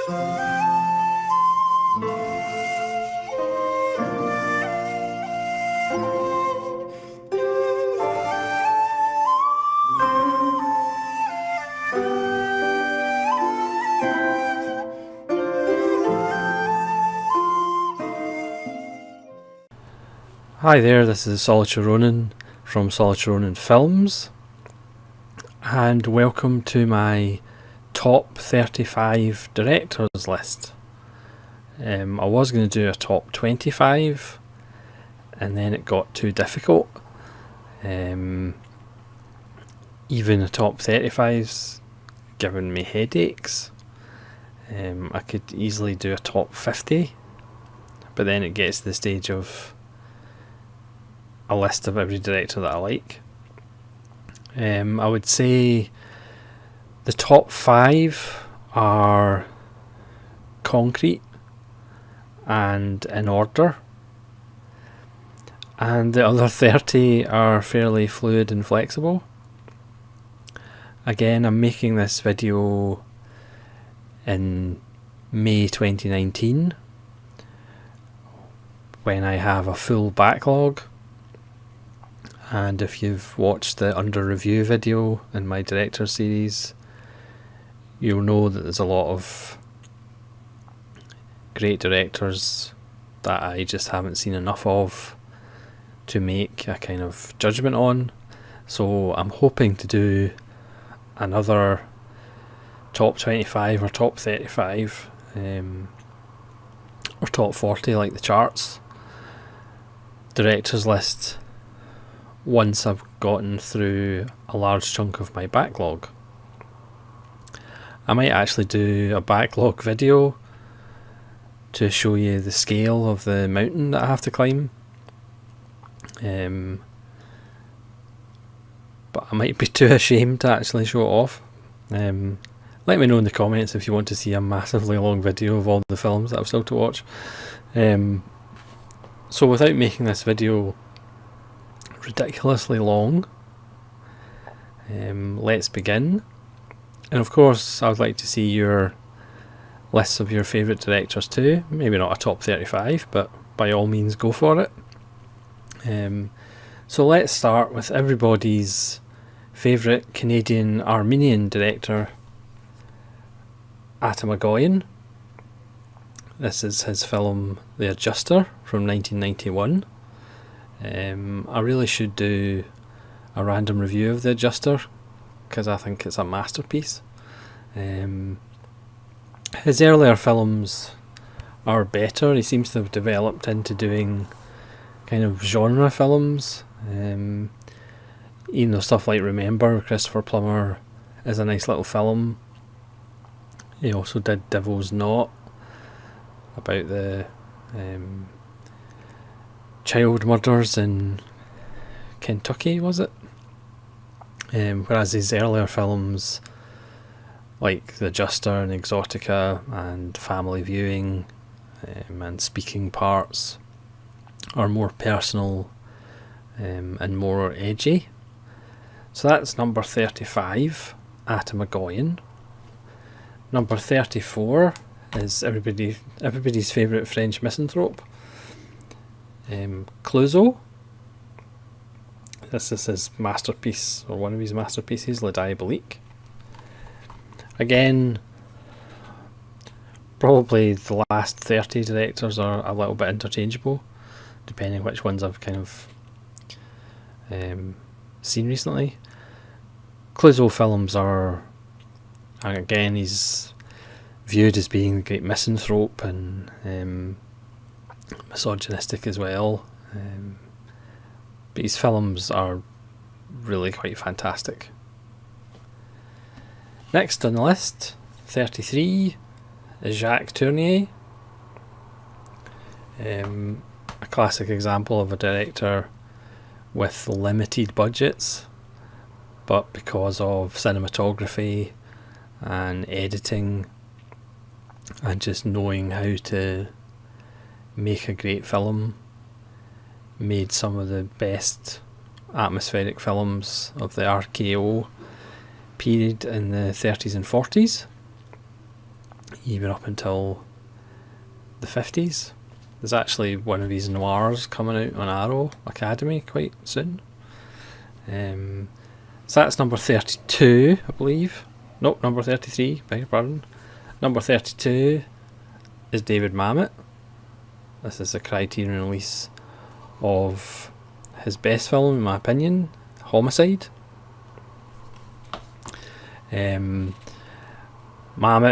Hi there, this is Saoirse Ronan from Saoirse Ronan Films, and welcome to my top 35 directors list. I was going to do a top 25 and then it got too difficult. Even the top 35's giving me headaches. I could easily do a top 50, but then it gets to the stage of a list of every director that I like. I would say the top 5 are concrete and in order, and the other 30 are fairly fluid and flexible. Again, I'm making this video in May 2019 when I have a full backlog. And if you've watched the under review video in my director series, you'll know that there's a lot of great directors that I just haven't seen enough of to make a kind of judgment on. So I'm hoping to do another top 25 or top 35 or top 40 like the charts directors list once I've gotten through a large chunk of my backlog. I might actually do a backlog video to show you the scale of the mountain that I have to climb. But I might be too ashamed to actually show it off. Let me know in the comments if you want to see a massively long video of all the films that I've still to watch. So without making this video ridiculously long, let's begin. And of course I would like to see your lists of your favourite directors too. Maybe not a top 35, but by all means go for it. So let's start with everybody's favourite Canadian Armenian director, Egoyan. This is his film The Adjuster from 1991. I really should do a random review of The Adjuster because I think it's a masterpiece. His earlier films are better. He seems to have developed into doing kind of genre films. Even though stuff like Remember, Christopher Plummer is a nice little film. He also did Devil's Knot about the child murders in Kentucky, was it? Whereas his earlier films like The Adjuster and Exotica and Family Viewing and Speaking Parts are more personal and more edgy. So that's number 35, Egoyan. Number 34 is everybody's favourite French misanthrope, Clouseau. This is his masterpiece, or one of his masterpieces, Le Diabolique. Again, probably the last 30 directors are a little bit interchangeable, depending which ones I've kind of seen recently. Clouseau films are, again, he's viewed as being a great misanthrope and misogynistic as well. But his films are really quite fantastic. Next on the list, 33, is Jacques Tourneur. A classic example of a director with limited budgets, but because of cinematography and editing and just knowing how to make a great film, made some of the best atmospheric films of the RKO period in the 30s and 40s. even up until the 50s. There's actually one of his noirs coming out on Arrow Academy quite soon. So that's number 32, I believe. Nope, number 33, beg your pardon. Number 32 is David Mamet. This is a Criterion release of his best film, in my opinion, Homicide. Mamet,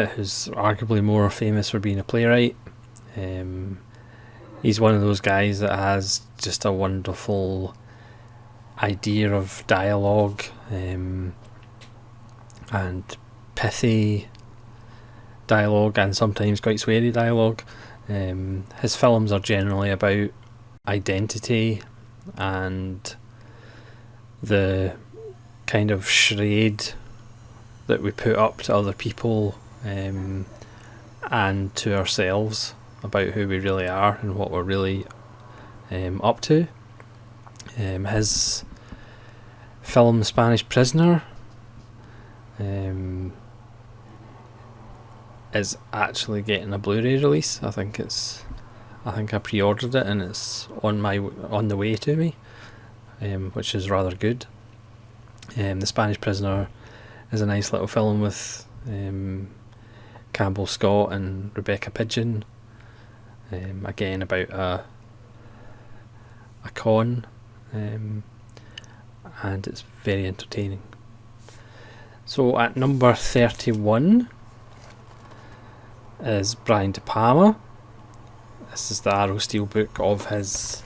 who's arguably more famous for being a playwright, he's one of those guys that has just a wonderful idea of dialogue and pithy dialogue, and sometimes quite sweary dialogue. His films are generally about identity and the kind of charade that we put up to other people and to ourselves about who we really are and what we're really up to. His film Spanish Prisoner is actually getting a Blu-ray release. I think I pre-ordered it and it's on the way to me, which is rather good. The Spanish Prisoner is a nice little film with Campbell Scott and Rebecca Pidgeon. Again about a con, and it's very entertaining. So at number 31 is Brian De Palma. This is the Arrow Steelbook of his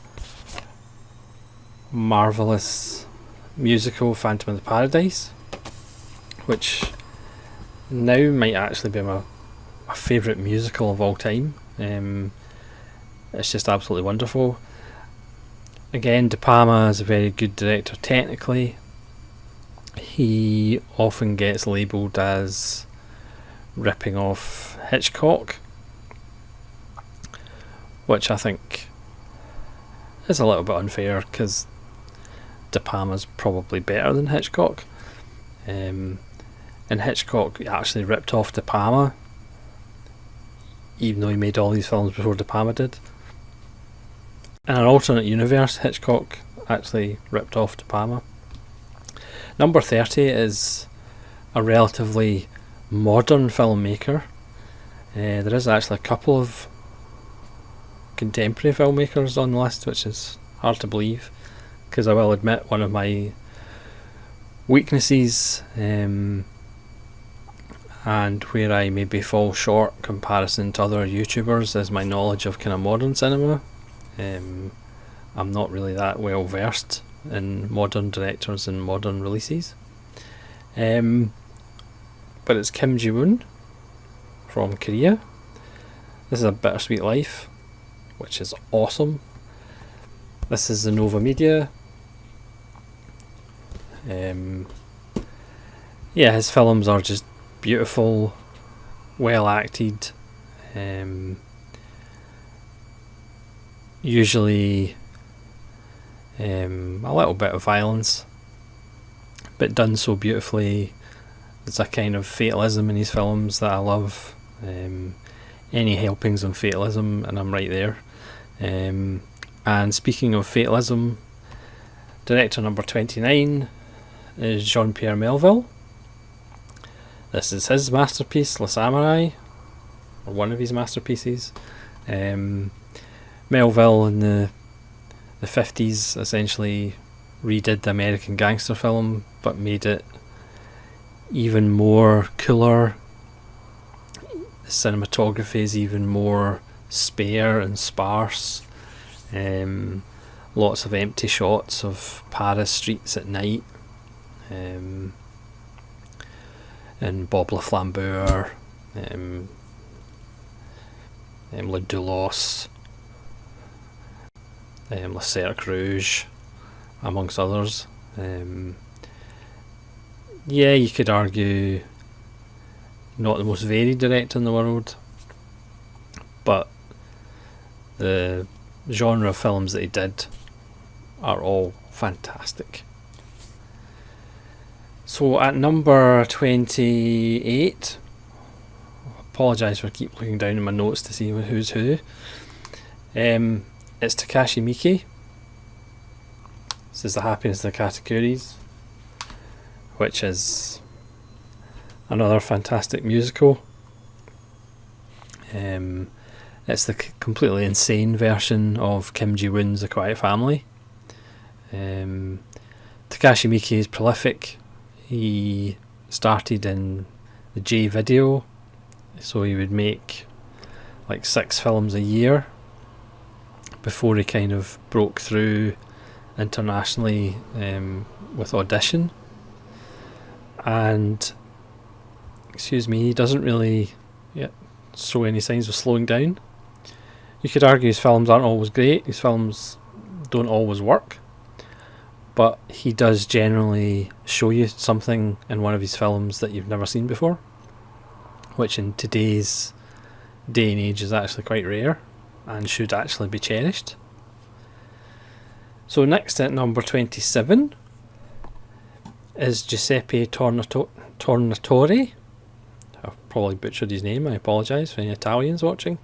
marvellous musical Phantom of the Paradise, which now might actually be my favourite musical of all time. It's just absolutely wonderful. Again, De Palma is a very good director technically. He often gets labelled as ripping off Hitchcock, which I think is a little bit unfair because De Palma's probably better than Hitchcock. And Hitchcock actually ripped off De Palma, even though he made all these films before De Palma did. In an alternate universe, Hitchcock actually ripped off De Palma. Number 30 is a relatively modern filmmaker. There is actually a couple of contemporary filmmakers on the list, which is hard to believe, because I will admit one of my weaknesses and where I maybe fall short comparison to other YouTubers is my knowledge of kind of modern cinema. I'm not really that well versed in modern directors and modern releases, but it's Kim Ji Wooon from Korea. This is A Bittersweet Life, which is awesome. This is the Nova Media. His films are just beautiful, well acted, usually a little bit of violence, but done so beautifully. There's a kind of fatalism in his films that I love. Any helpings of fatalism and I'm right there. And speaking of fatalism, director number 29 is Jean-Pierre Melville. This is his masterpiece, Le Samurai, or one of his masterpieces. Melville in the 50s essentially redid the American gangster film, but made it even more cooler. The cinematography is even more spare and sparse. Lots of empty shots of Paris streets at night. And Bob Le Flambeur, Le Doulos, Le Cercle Rouge, amongst others. You could argue not the most varied director in the world, but the genre of films that he did are all fantastic. So at number 28, apologise for keep looking down in my notes to see who's who. It's Takashi Miike. This is The Happiness of the Katakouris, which is another fantastic musical. It's the completely insane version of Kim Ji Woon's The Quiet Family. Takashi Miike is prolific. He started in the J video, so he would make like 6 films a year before he kind of broke through internationally with Audition. And he doesn't really show any signs of slowing down. You could argue his films aren't always great, his films don't always work, but he does generally show you something in one of his films that you've never seen before, which in today's day and age is actually quite rare and should actually be cherished. So next at number 27 is Giuseppe Tornatore. I've probably butchered his name, I apologise for any Italians watching.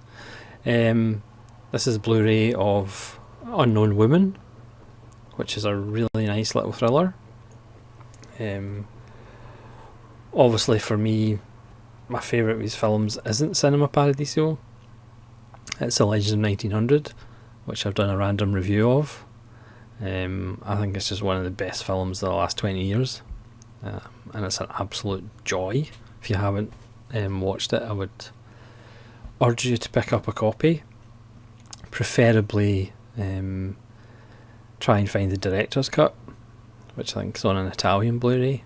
This is Blu-ray of Unknown Woman, which is a really nice little thriller. Obviously for me, my favourite of his films isn't Cinema Paradiso, it's The Legend of 1900, which I've done a random review of. I think it's just one of the best films of the last 20 years, and it's an absolute joy. If you haven't watched it, I would urge you to pick up a copy, preferably try and find the director's cut, which I think is on an Italian Blu-ray,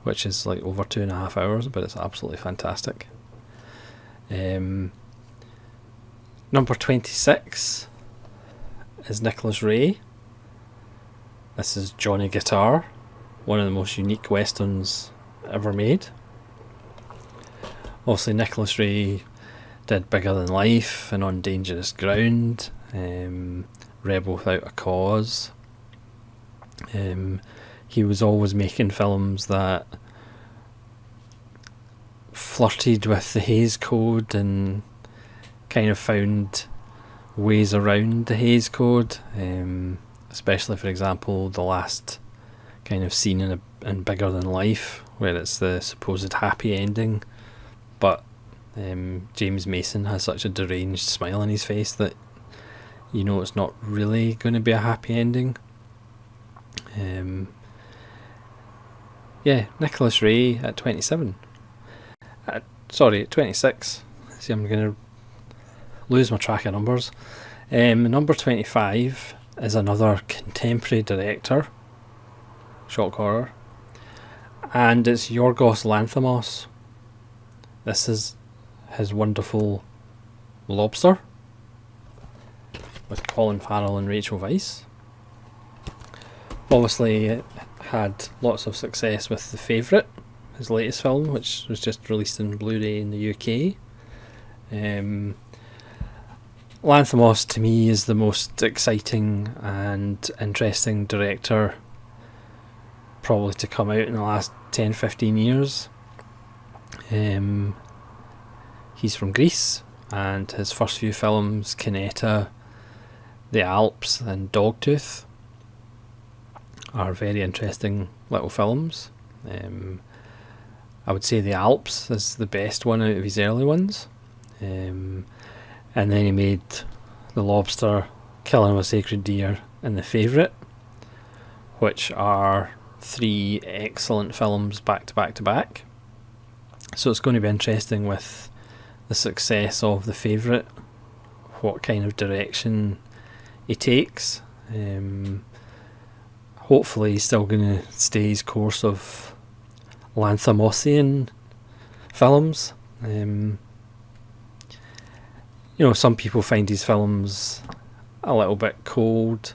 which is like over 2.5 hours, but it's absolutely fantastic. Number 26 is Nicholas Ray. This is Johnny Guitar, one of the most unique westerns ever made. Obviously Nicholas Ray did Bigger Than Life and On Dangerous Ground, Rebel Without a Cause. He was always making films that flirted with the Hays Code and kind of found ways around the Hays Code, especially for example the last kind of scene in Bigger Than Life where it's the supposed happy ending, but James Mason has such a deranged smile on his face that you know it's not really going to be a happy ending. Nicholas Ray at 27. At 26. See, I'm going to lose my track of numbers. Number 25 is another contemporary director, shock horror, and it's Yorgos Lanthimos. This is his wonderful Lobster with Colin Farrell and Rachel Weisz. Obviously it had lots of success with The Favourite, his latest film, which was just released in Blu-ray in the UK. Lanthimos to me is the most exciting and interesting director probably to come out in the last 10-15 years. He's from Greece, and his first few films, Kineta, The Alps and Dogtooth, are very interesting little films. I would say The Alps is the best one out of his early ones. And then he made The Lobster, Killing of a Sacred Deer and The Favourite, which are 3 excellent films back to back to back. So it's going to be interesting with the success of The Favourite, what kind of direction he takes. Hopefully he's still going to stay his course of Lanthimosian films. Some people find his films a little bit cold.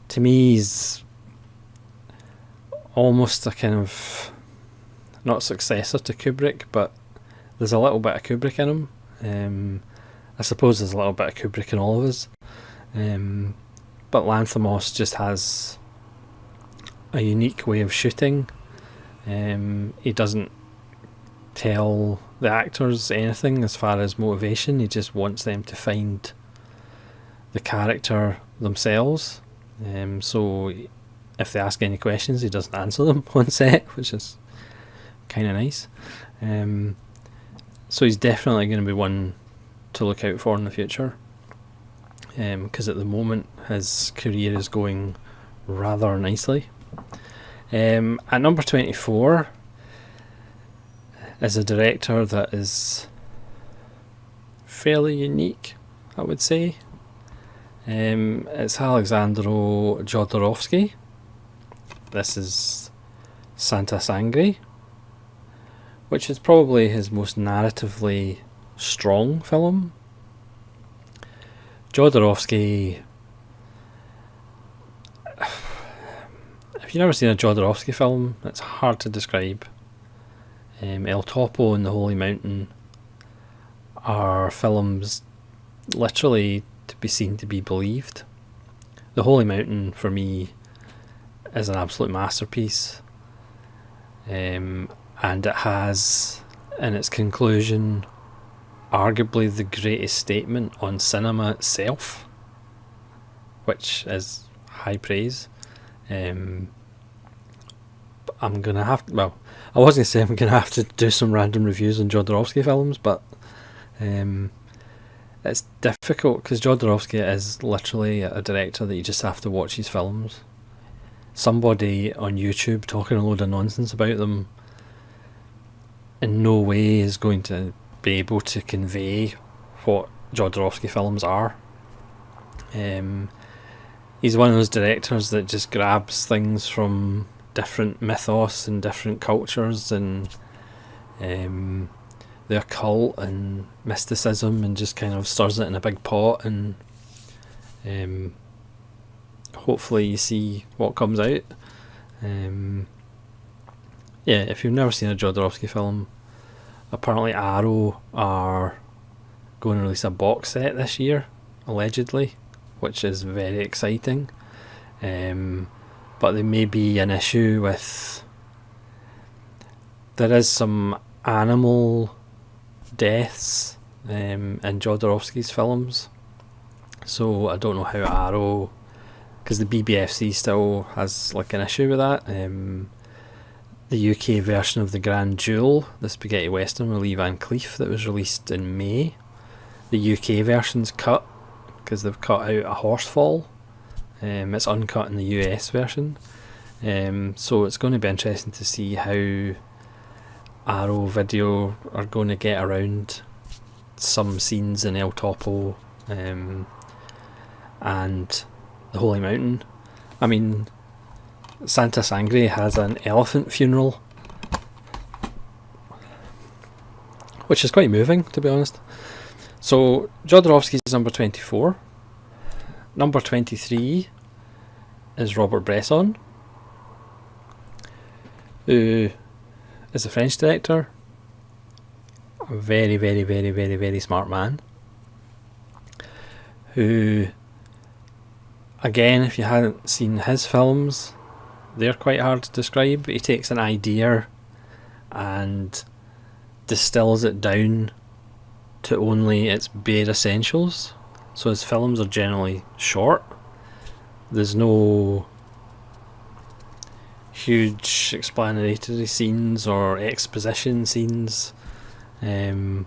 To me, he's almost a kind of, not successor to Kubrick, but there's a little bit of Kubrick in him. I suppose there's a little bit of Kubrick in all of us. But Lanthimos just has a unique way of shooting. He doesn't tell the actors anything as far as motivation. He just wants them to find the character themselves. So if they ask any questions, he doesn't answer them on set, which is kind of nice. So he's definitely going to be one to look out for in the future, because at the moment his career is going rather nicely. At number 24 is a director that is fairly unique, I would say. It's Alexandro Jodorowsky. This is Santa Sangre, which is probably his most narratively strong film. Jodorowsky, if you've never seen a Jodorowsky film, it's hard to describe. El Topo and The Holy Mountain are films literally to be seen to be believed. The Holy Mountain, for me, is an absolute masterpiece, and it has in its conclusion arguably the greatest statement on cinema itself, which is high praise. I'm gonna have to, well, I was gonna say I'm gonna have to do some random reviews on Jodorowsky films, but it's difficult because Jodorowsky is literally a director that you just have to watch his films. Somebody on YouTube talking a load of nonsense about them in no way is going to be able to convey what Jodorowsky films are. He's one of those directors that just grabs things from different mythos and different cultures and the occult and mysticism, and just kind of stirs it in a big pot, and hopefully you see what comes out. Yeah, if you've never seen a Jodorowsky film, apparently Arrow are going to release a box set this year, allegedly, which is very exciting. But there may be an issue with, there is some animal deaths in Jodorowsky's films, so I don't know how Arrow, because the BBFC still has like an issue with that. The UK version of The Grand Duel, the spaghetti western with Lee Van Cleef that was released in May, the UK version's cut because they've cut out a horse fall. It's uncut in the US version, so it's going to be interesting to see how Arrow Video are going to get around some scenes in El Topo and The Holy Mountain. I mean, Santa Sangre has an elephant funeral, which is quite moving, to be honest. So Jodorowsky's number 24. Number 23 is Robert Bresson, who is a French director, a very, very, very, very, very smart man, who, again, if you hadn't seen his films, they're quite hard to describe. He takes an idea and distills it down to only its bare essentials. So his films are generally short. There's no huge explanatory scenes or exposition scenes. Yeah,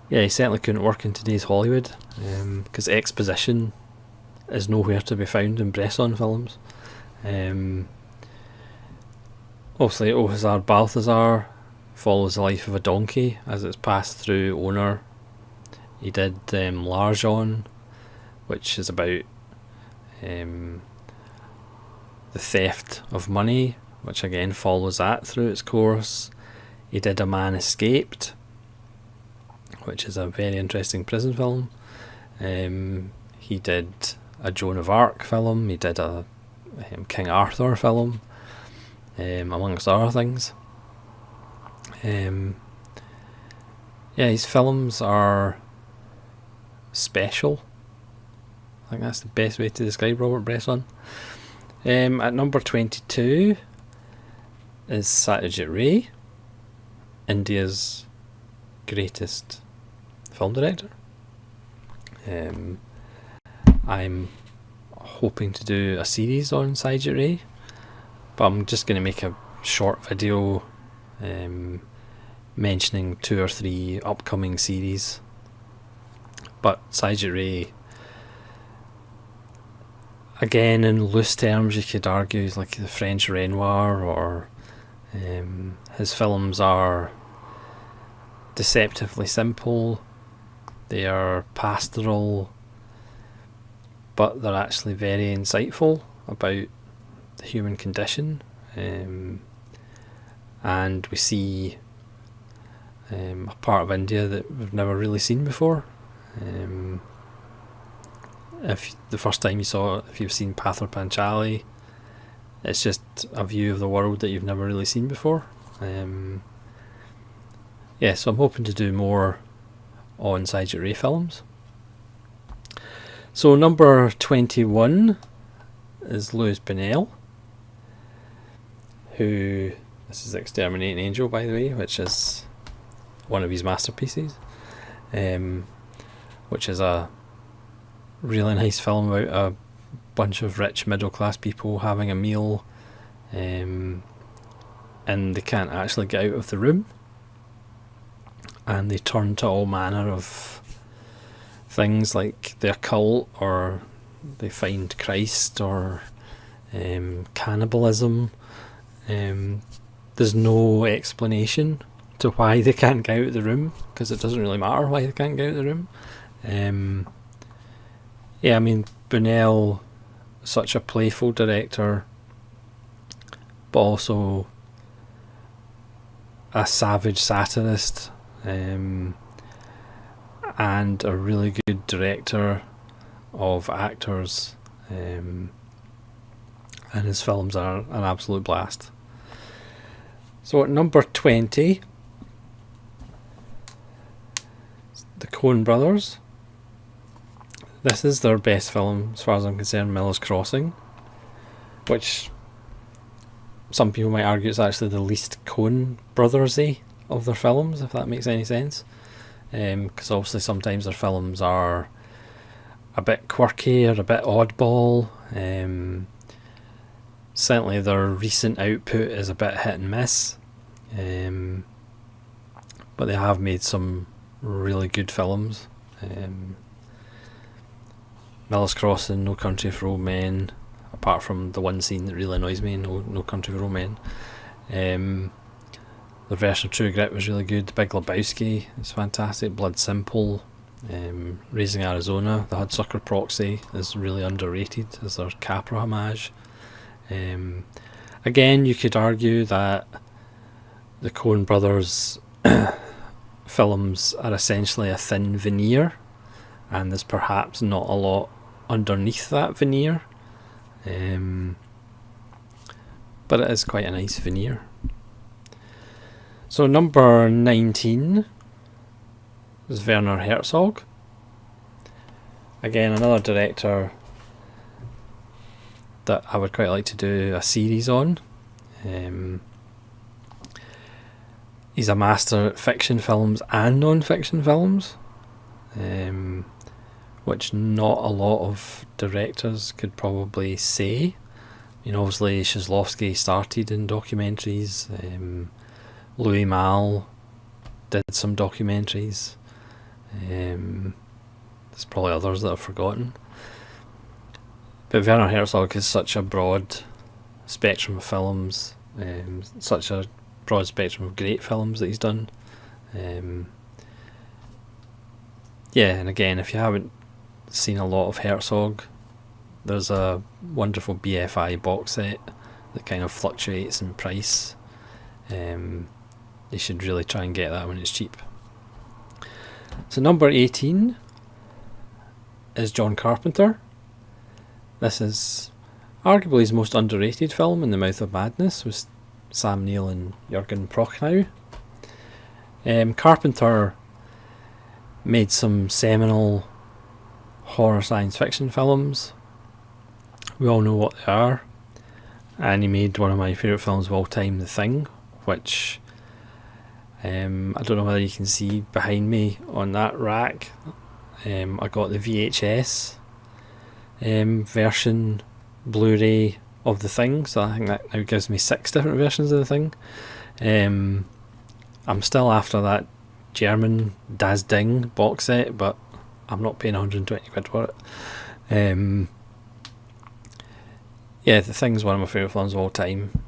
he certainly couldn't work in today's Hollywood, because exposition is nowhere to be found in Bresson films. Obviously, Ohazard Balthazar follows the life of a donkey as it's passed through owner. He did L'Argent, which is about the theft of money, which again follows that through its course. He did A Man Escaped, which is a very interesting prison film. He did a Joan of Arc film. He did a King Arthur film, amongst other things. Yeah, his films are special. I think that's the best way to describe Robert Bresson. At number 22 is Satyajit Ray, India's greatest film director. I'm hoping to do a series on Saiji, but I'm just going to make a short video mentioning 2 or 3 upcoming series. But Saiji, again, in loose terms, you could argue is like the French Renoir, or his films are deceptively simple, they are pastoral, but they're actually very insightful about the human condition, and we see a part of India that we've never really seen before. If the first time you saw it, if you've seen Pather Panchali, it's just a view of the world that you've never really seen before. So I'm hoping to do more on Saiji films. So number 21 is Louis Bunnell, who, this is Exterminating Angel, by the way, which is one of his masterpieces, which is a really nice film about a bunch of rich middle class people having a meal, and they can't actually get out of the room, and they turn to all manner of things like the occult, or they find Christ, or cannibalism. There's no explanation to why they can't get out of the room, because it doesn't really matter why they can't get out of the room. I mean, Bunnell, such a playful director, but also a savage satirist, and a really good director of actors, and his films are an absolute blast. So at number 20, the Coen Brothers. This is their best film, as far as I'm concerned, Miller's Crossing, which some people might argue is actually the least Coen Brothers-y of their films, if that makes any sense. Because obviously sometimes their films are a bit quirky or a bit oddball. Certainly their recent output is a bit hit and miss, but they have made some really good films. Miller's Crossing, No Country for Old Men, apart from the one scene that really annoys me, No Country for Old Men. The version of True Grit was really good. The Big Lebowski is fantastic. Blood Simple, Raising Arizona, The Hudsucker Proxy is really underrated as their Capra homage. Again, you could argue that the Coen Brothers films are essentially a thin veneer, and there's perhaps not a lot underneath that veneer, but it is quite a nice veneer. So number 19 is Werner Herzog. Again, another director that I would quite like to do a series on. He's a master at fiction films and non-fiction films, which not a lot of directors could probably say. Obviously Shizlovsky started in documentaries, Louis Malle did some documentaries, there's probably others that I've forgotten. But Werner Herzog has such a broad spectrum of films, such a broad spectrum of great films that he's done. And again, if you haven't seen a lot of Herzog, there's a wonderful BFI box set that kind of fluctuates in price. You should really try and get that when it's cheap. So number 18 is John Carpenter. This is arguably his most underrated film, In the Mouth of Madness, with Sam Neill and Jürgen Prochnow. Carpenter made some seminal horror science fiction films. We all know what they are. And he made one of my favourite films of all time, The Thing, which I don't know whether you can see behind me on that rack. I got the VHS version Blu-ray of The Thing, so I think that now gives me 6 different versions of The Thing. I'm still after that German Das Ding box set, but I'm not paying 120 quid for it. Yeah, The Thing's one of my favourite films of all time.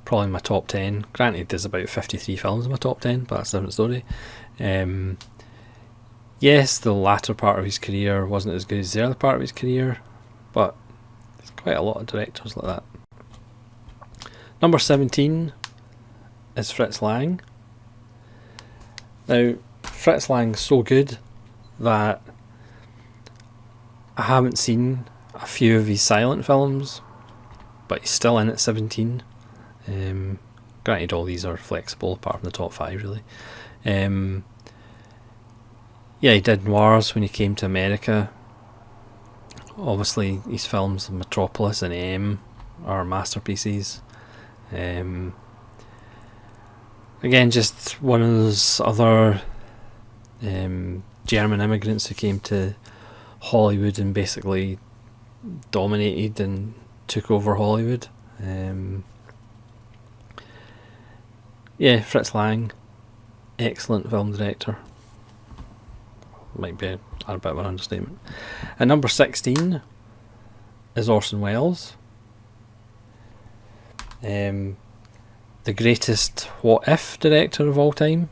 Probably my top 10. Granted, there's about 53 films in my top 10, but that's a different story. Yes, the latter part of his career wasn't as good as the other part of his career, but there's quite a lot of directors like that. Number 17 is Fritz Lang. Now, Fritz Lang's so good that I haven't seen a few of his silent films, but he's still in at 17. Granted, all these are flexible apart from the top 5, really. Yeah, he did noirs when he came to America. Obviously, his films Metropolis and M are masterpieces. Again, just one of those other German immigrants who came to Hollywood and basically dominated and took over Hollywood. Yeah, Fritz Lang, excellent film director. Might be a bit of an understatement. At number 16 is Orson Welles. The greatest what if director of all time.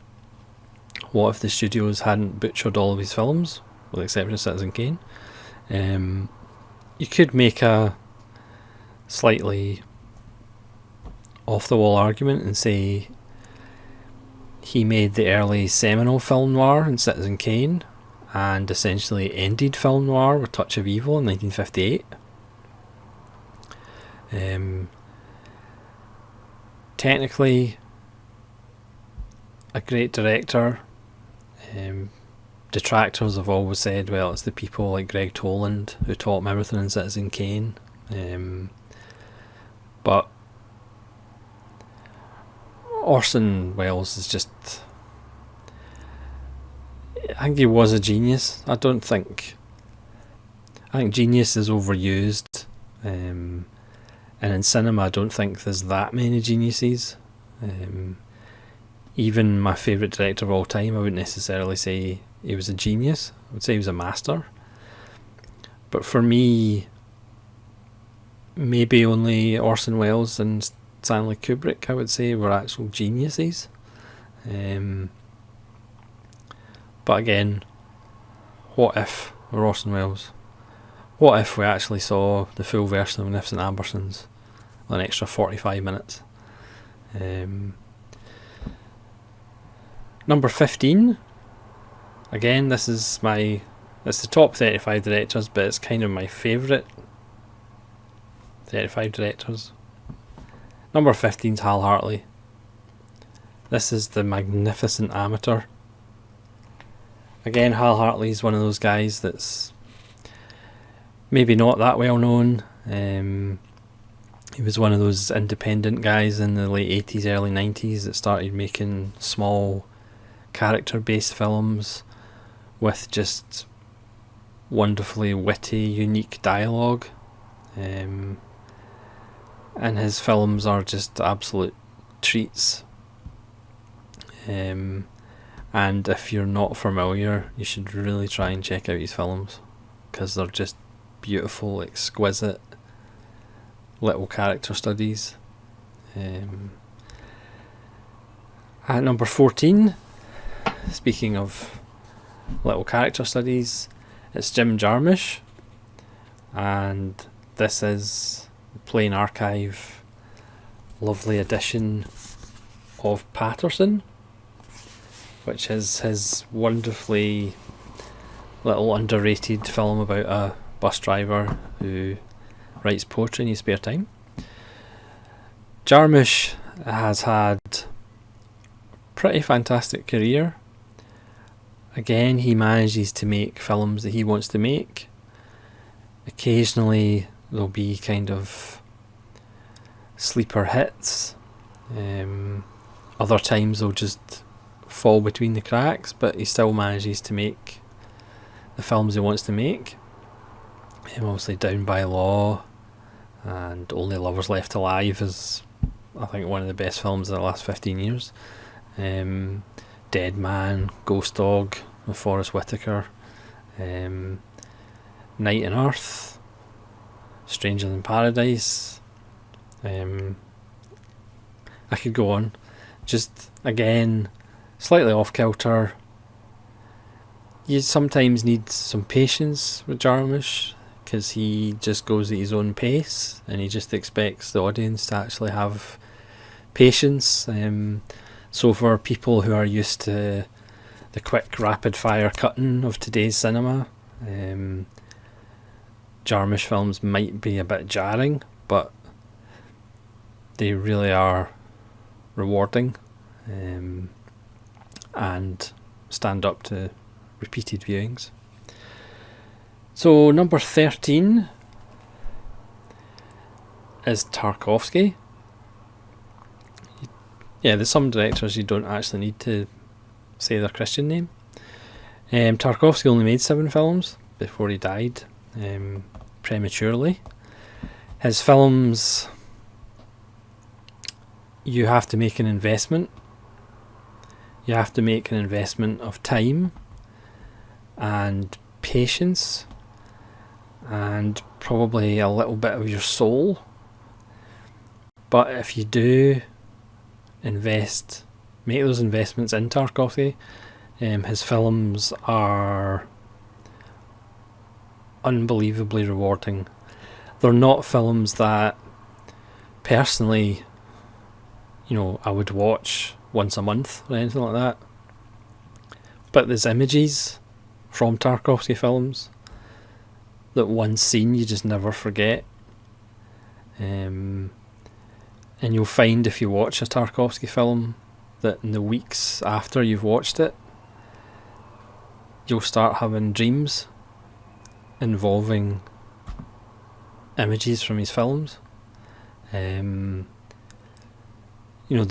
What if the studios hadn't butchered all of his films, with the exception of Citizen Kane? You could make a slightly off the wall argument and say he made the early seminal film noir in Citizen Kane and essentially ended film noir with Touch of Evil in 1958. Technically a great director. Detractors have always said, well, it's the people like Greg Toland who taught him everything in Citizen Kane. But Orson Welles is just... I think he was a genius. I think genius is overused. And in cinema I don't think there's that many geniuses. Even my favourite director of all time, I wouldn't necessarily say he was a genius. I would say he was a master. But for me, maybe only Orson Welles and Stanley Kubrick, I would say, were actual geniuses. But again, what if we're Orson Welles? What if we actually saw the full version of Magnificent Ambersons with an extra 45 minutes? Number 15. Again, it's the top 35 directors, but it's kind of my favourite 35 directors. Number 15 is Tal Hartley. This is the Magnificent Amateur. Again, Tal Hartley is one of those guys that's maybe not that well known. He was one of those independent guys in the late 80s, early 90s that started making small character-based films with just wonderfully witty, unique dialogue. And his films are just absolute treats. And if you're not familiar, you should really try and check out his films, because they're just beautiful, exquisite little character studies. At number 14, speaking of little character studies, it's Jim Jarmusch, and this is the Plain Archive lovely edition of Patterson, which is his wonderfully little underrated film about a bus driver who writes poetry in his spare time. Jarmusch has had a pretty fantastic career. Again, he manages to make films that he wants to make. Occasionally there'll be kind of sleeper hits. Other times they'll just fall between the cracks, but he still manages to make the films he wants to make. Obviously Down by Law and Only Lovers Left Alive is, I think, one of the best films of the last 15 years. Dead Man, Ghost Dog with Forrest Whitaker, Night on Earth, Stranger Than Paradise. I could go on. Just, again, slightly off kilter. You sometimes need some patience with Jarmusch, because he just goes at his own pace and he just expects the audience to actually have patience. So for people who are used to the quick rapid fire cutting of today's cinema, Jarmusch films might be a bit jarring, but they really are rewarding, and stand up to repeated viewings. So number 13 is Tarkovsky. Yeah, there's some directors you don't actually need to say their Christian name. Tarkovsky only made 7 films before he died prematurely. His films, you have to make an investment. You have to make an investment of time and patience and probably a little bit of your soul. But if you do make those investments in Tarkovsky, his films are unbelievably rewarding. They're not films that personally, I would watch once a month or anything like that, but there's images from Tarkovsky films that once seen you just never forget. And you'll find, if you watch a Tarkovsky film, that in the weeks after you've watched it, you'll start having dreams involving images from his films. The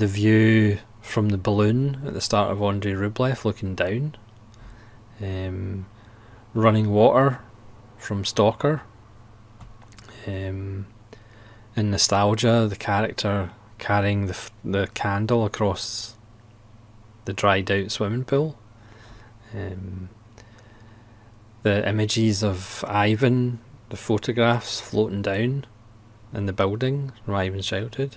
view from the balloon at the start of Andrei Rublev looking down, running water from Stalker, in Nostalgia, the character carrying the candle across the dried out swimming pool, the images of Ivan, the photographs floating down in the building from Ivan's childhood.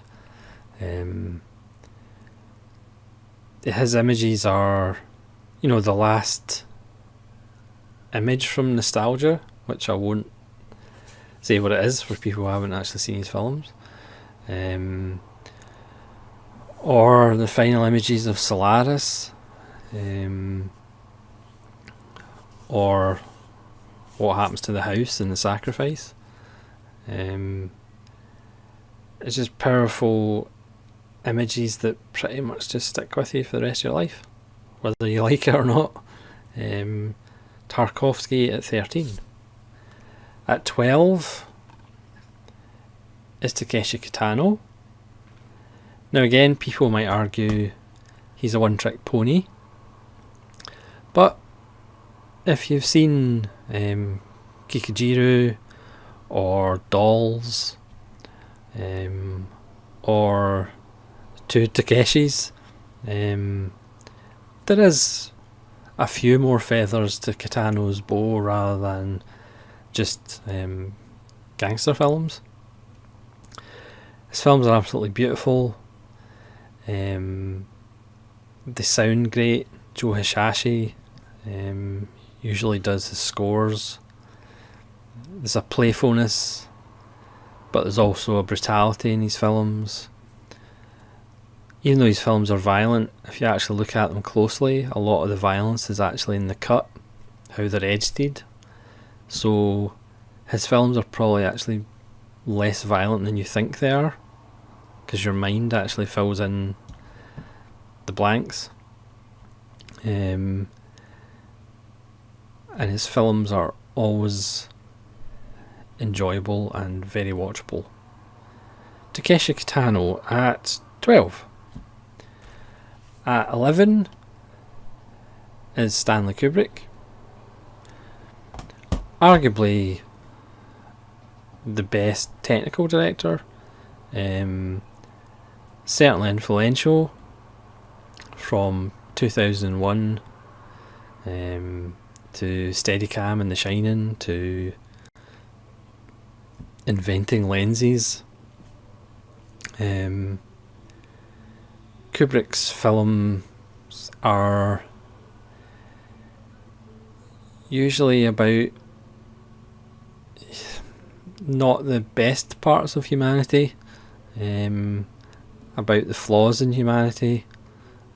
His images are, the last image from Nostalgia, which I won't say what it is for people who haven't actually seen his films, or the final images of Solaris, or What Happens to the House in The Sacrifice. It's just powerful images that pretty much just stick with you for the rest of your life, whether you like it or not. Tarkovsky at 13. At 12 is Takeshi Kitano. Now again, people might argue he's a one-trick pony, but if you've seen Kikujiru or Dolls, or Two Takeshis, there is a few more feathers to Kitano's bow rather than just gangster films. His films are absolutely beautiful. They sound great. Joe Hisaishi usually does his scores. There's a playfulness, but there's also a brutality in his films. Even though his films are violent, if you actually look at them closely, a lot of the violence is actually in the cut, how they're edited. So his films are probably actually less violent than you think they are, because your mind actually fills in the blanks. And his films are always enjoyable and very watchable. Takeshi Kitano at 12. At 11 is Stanley Kubrick. Arguably the best technical director. Certainly influential from 2001 to Steadicam and The Shining to inventing lenses. Kubrick's films are usually about not the best parts of humanity, about the flaws in humanity.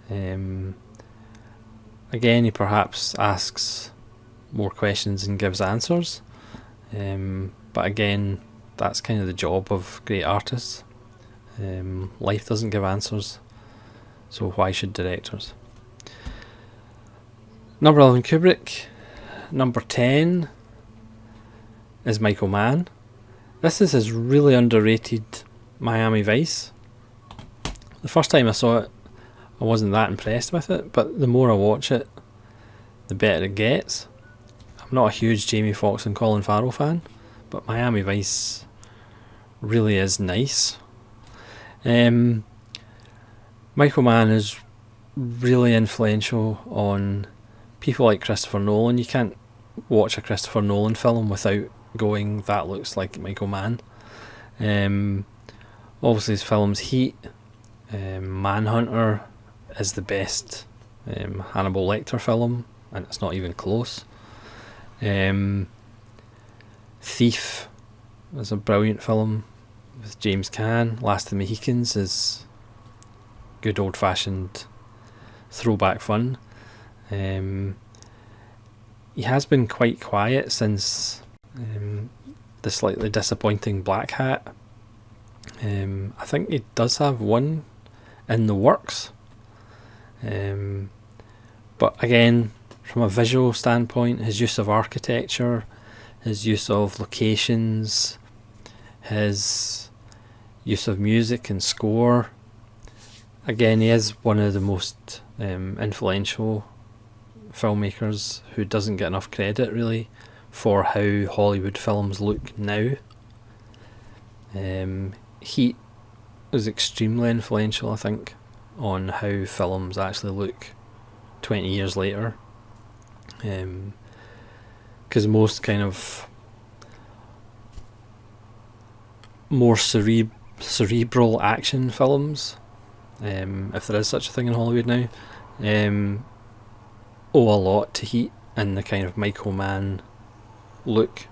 Again, he perhaps asks more questions and gives answers, but again, that's kind of the job of great artists. Life doesn't give answers, so why should directors? Number 11, Kubrick. Number 10 is Michael Mann. This is his really underrated Miami Vice. The first time I saw it, I wasn't that impressed with it, but the more I watch it, the better it gets. I'm not a huge Jamie Foxx and Colin Farrell fan, but Miami Vice really is nice. Michael Mann is really influential on people like Christopher Nolan. You can't watch a Christopher Nolan film without going, that looks like Michael Mann. Obviously his films Heat, Manhunter is the best Hannibal Lecter film, and it's not even close. Thief is a brilliant film with James Caan. Last of the Mohicans is good old fashioned throwback fun. He has been quite quiet since the slightly disappointing Black Hat. I think he does have one in the works, but again, from a visual standpoint, his use of architecture, his use of locations, his use of music and score, again, he is one of the most influential filmmakers who doesn't get enough credit really for how Hollywood films look now. Heat is extremely influential, I think, on how films actually look 20 years later, because most kind of more cerebral action films, if there is such a thing in Hollywood now, owe a lot to Heat and the kind of Michael Mann look.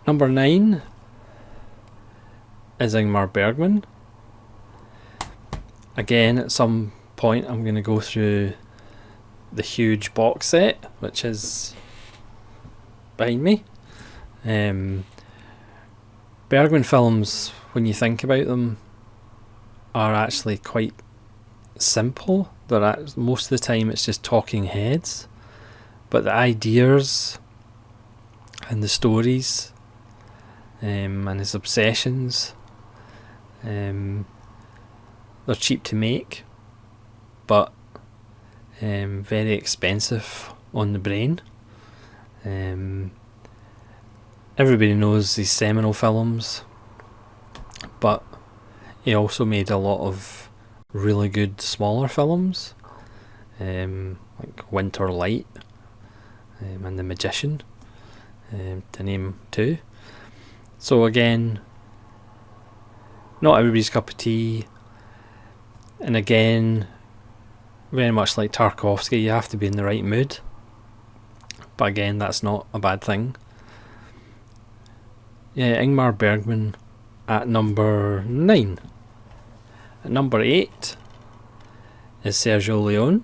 Number 9 is Ingmar Bergman. Again, at some point I'm going to go through the huge box set, which is behind me. Bergman films, when you think about them, are actually quite simple. Most of the time it's just talking heads, but the ideas and the stories and his obsessions, they're cheap to make, but very expensive on the brain. Everybody knows these seminal films, but he also made a lot of really good smaller films, like Winter Light and The Magician, to name two. So again, not everybody's cup of tea, and again, very much like Tarkovsky, you have to be in the right mood, but again, that's not a bad thing. Yeah, Ingmar Bergman at number 9. At number 8 is Sergio Leone.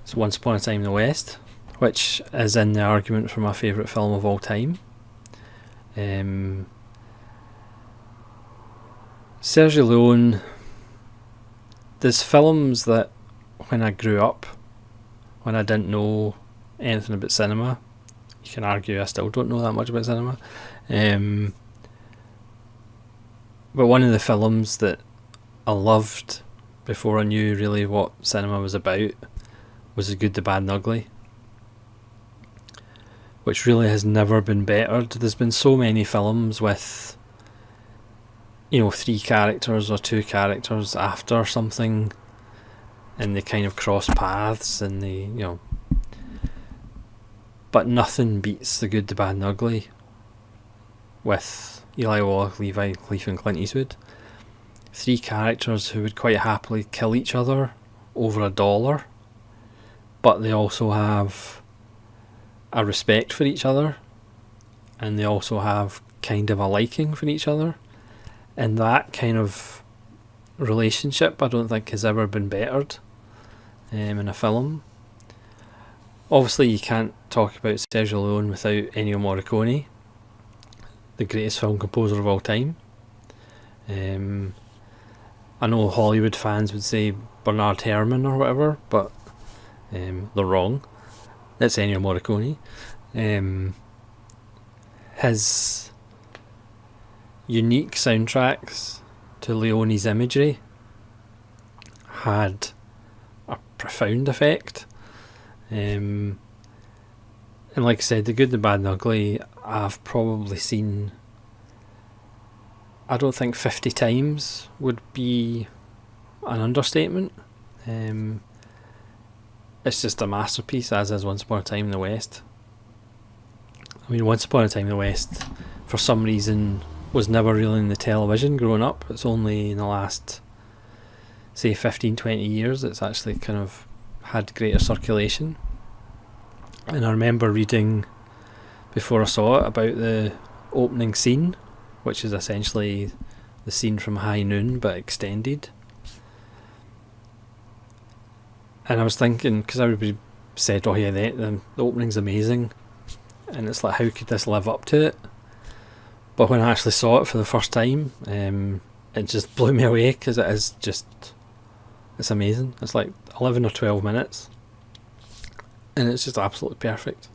It's Once Upon a Time in the West, which is in the argument for my favourite film of all time. Sergio Leone, there's films that when I grew up, when I didn't know anything about cinema, you can argue I still don't know that much about cinema, but one of the films that I loved before I knew really what cinema was about was The Good, the Bad and Ugly, which really has never been bettered. There's been so many films with, you know, 3 characters or 2 characters after something, and they kind of cross paths, and they, you know, but nothing beats The Good, the Bad and Ugly with Eli Wallach, Levi Leaf and Clint Eastwood. 3 characters who would quite happily kill each other over $1, but they also have a respect for each other, and they also have kind of a liking for each other, and that kind of relationship I don't think has ever been bettered in a film. Obviously you can't talk about Sergio Leone without Ennio Morricone, the greatest film composer of all time. I know Hollywood fans would say Bernard Herrmann or whatever, but they're wrong. It's Ennio Morricone. His unique soundtracks to Leone's imagery had a profound effect. And like I said, The Good, the Bad and Ugly I've probably seen, I don't think 50 times would be an understatement. It's just a masterpiece, as is Once Upon a Time in the West. I mean, Once Upon a Time in the West, for some reason, was never really in the television growing up. It's only in the last, say, 15-20 years it's actually kind of had greater circulation. And I remember reading, before I saw it, about the opening scene, which is essentially the scene from High Noon but extended. And I was thinking, because everybody said, oh yeah, the opening's amazing, and it's like, how could this live up to it? But when I actually saw it for the first time, it just blew me away, because it is just, it's amazing. It's like 11 or 12 minutes, and it's just absolutely perfect.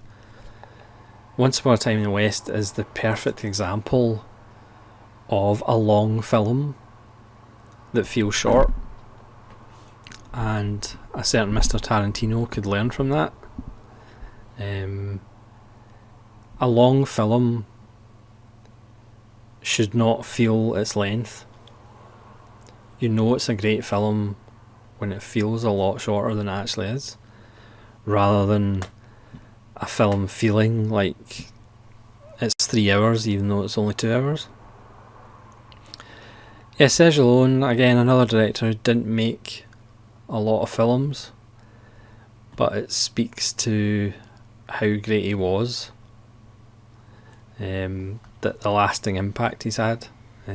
Once Upon a Time in the West is the perfect example of a long film that feels short, and a certain Mr. Tarantino could learn from that. A long film should not feel its length. You know it's a great film when it feels a lot shorter than it actually is, rather than a film feeling like it's 3 hours even though it's only 2 hours. Yeah, Sergio Leone, again, another director who didn't make a lot of films, but it speaks to how great he was, that the lasting impact he's had. I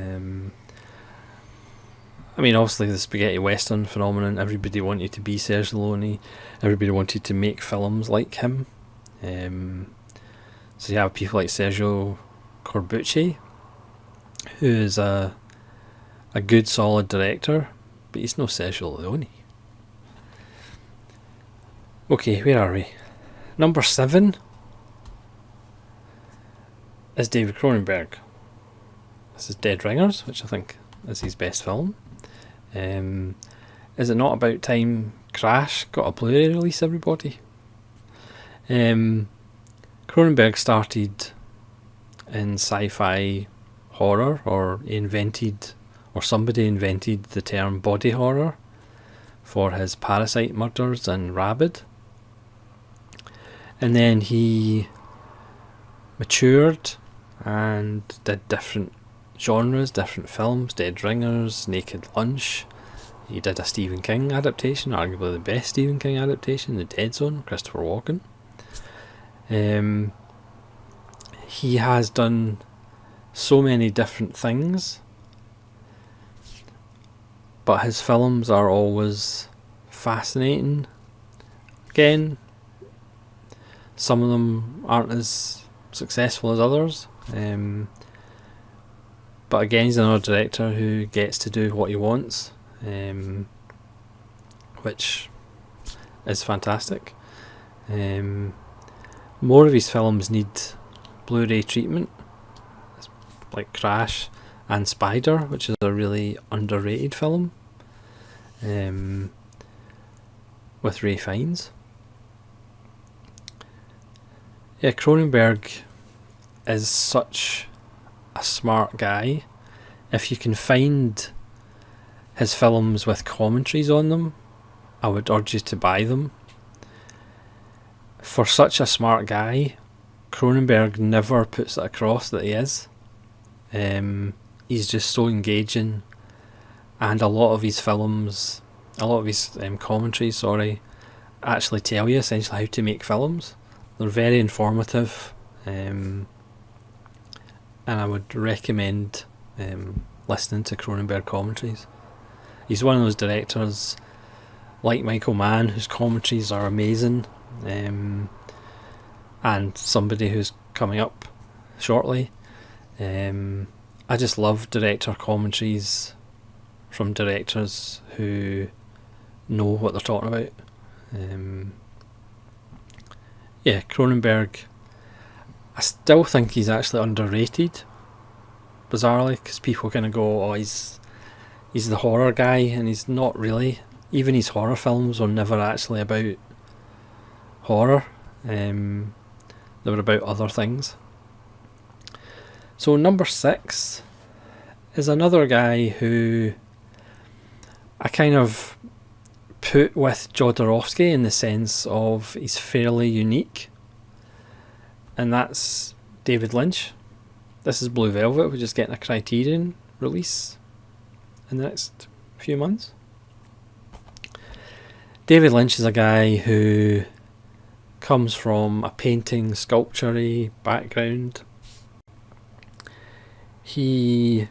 mean, obviously the spaghetti western phenomenon, everybody wanted to be Sergio Leone, everybody wanted to make films like him. So you have people like Sergio Corbucci, who is a good solid director, but he's no Sergio Leone. Okay, where are we? Number 7 is David Cronenberg. This is Dead Ringers, which I think is his best film. Is it not about time Crash got a Blu-ray release, everybody? Cronenberg started in sci-fi horror, or somebody invented the term body horror for his Parasite murders and Rabid. And then he matured and did different genres, different films, Dead Ringers, Naked Lunch. He did a Stephen King adaptation, arguably the best Stephen King adaptation, The Dead Zone, Christopher Walken. He has done so many different things, but his films are always fascinating. Again, some of them aren't as successful as others, but again, he's another director who gets to do what he wants, which is fantastic. More of his films need Blu-ray treatment, like Crash and Spider, which is a really underrated film. with Ray Fiennes. Yeah, Cronenberg is such a smart guy. If you can find his films with commentaries on them, I would urge you to buy them. For such a smart guy, Cronenberg never puts it across that he is. He's just so engaging, and a lot of his films, a lot of his commentaries, actually tell you essentially how to make films. They're very informative, and I would recommend listening to Cronenberg commentaries. He's one of those directors, like Michael Mann, whose commentaries are amazing, and somebody who's coming up shortly. I just love director commentaries from directors who know what they're talking about. Yeah, Cronenberg, I still think he's actually underrated, bizarrely, because people kind of go, oh, he's the horror guy, and he's not really. Even his horror films were never actually about horror. They were about other things. So number 6 is another guy who I kind of put with Jodorowsky in the sense of he's fairly unique, and that's David Lynch. This is Blue Velvet, which is getting a Criterion release in the next few months. David Lynch is a guy who comes from a painting, sculpture-y background. He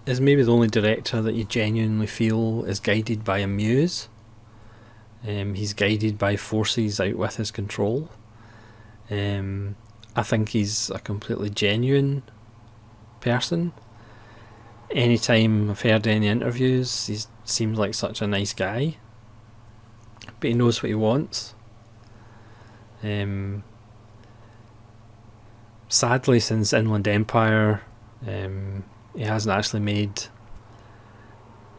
is maybe the only director that you genuinely feel is guided by a muse. He's guided by forces out with his control. I think he's a completely genuine person. Anytime I've heard any interviews, he seems like such a nice guy, but he knows what he wants. Sadly, since Inland Empire, he hasn't actually made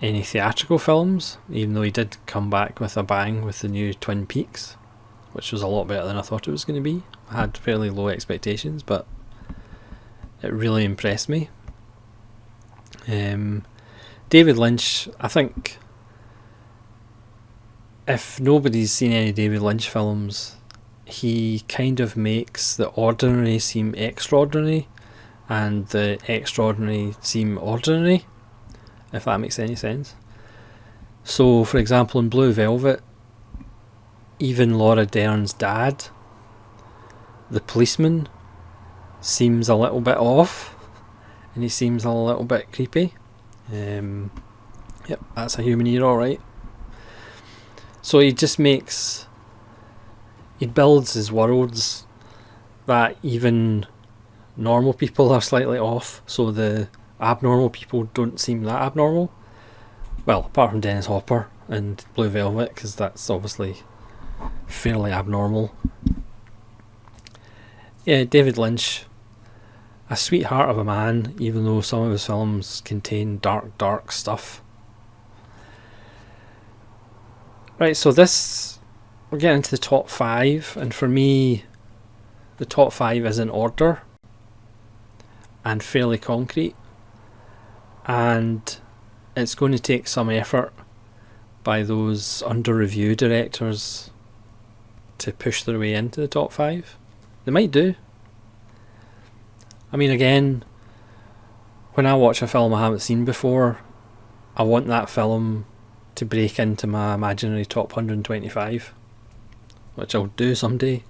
any theatrical films, even though he did come back with a bang with the new Twin Peaks, which was a lot better than I thought it was going to be. I had fairly low expectations, but it really impressed me. David Lynch, I think if nobody's seen any David Lynch films, he kind of makes the ordinary seem extraordinary and the extraordinary seem ordinary, if that makes any sense. So, for example, in Blue Velvet, even Laura Dern's dad, the policeman, seems a little bit off, and he seems a little bit creepy. Yep, that's a human ear, alright. So he builds his worlds that even normal people are slightly off, so the abnormal people don't seem that abnormal. Well, apart from Dennis Hopper and Blue Velvet, because that's obviously fairly abnormal. Yeah, David Lynch, a sweetheart of a man, even though some of his films contain dark stuff. Right, so we're getting into the top 5, and for me, the top 5 is in order and fairly concrete, and it's going to take some effort by those under review directors to push their way into the top 5. They might do. I mean, again, when I watch a film I haven't seen before, I want that film to break into my imaginary top 125, which I'll do someday.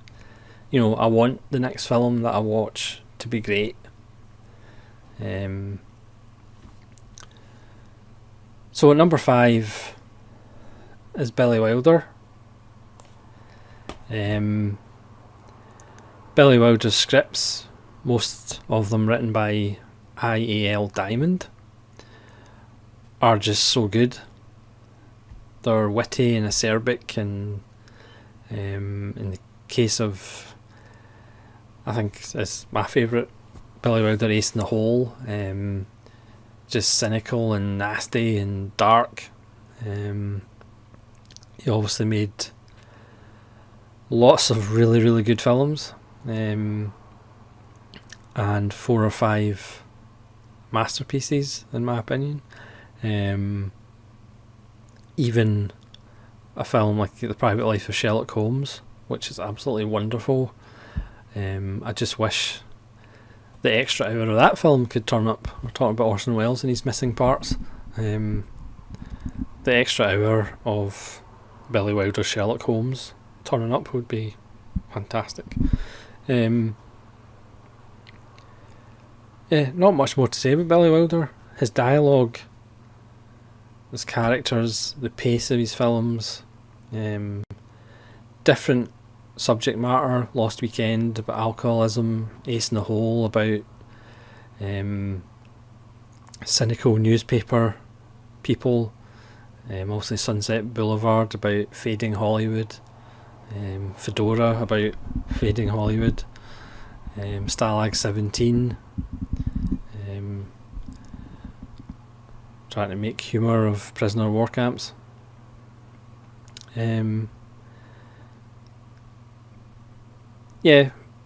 You know, I want the next film that I watch to be great. So at number 5 is Billy Wilder. Billy Wilder's scripts, most of them written by I.A.L. Diamond, are just so good. They're witty and acerbic, and in the case of, I think it's my favourite Billy Wilder, Ace in the Hole, just cynical and nasty and dark. He obviously made lots of really, really good films, and 4 or 5 masterpieces, in my opinion. Even a film like The Private Life of Sherlock Holmes, which is absolutely wonderful. I just wish the extra hour of that film could turn up. We're talking about Orson Welles and his missing parts. The extra hour of Billy Wilder's Sherlock Holmes turning up would be fantastic. Not much more to say about Billy Wilder. His dialogue, his characters, the pace of his films, different subject matter. Lost Weekend about alcoholism, Ace in the Hole about cynical newspaper people, mostly Sunset Boulevard about fading Hollywood, Fedora about fading Hollywood, Stalag 17, trying to make humour of prisoner of war camps.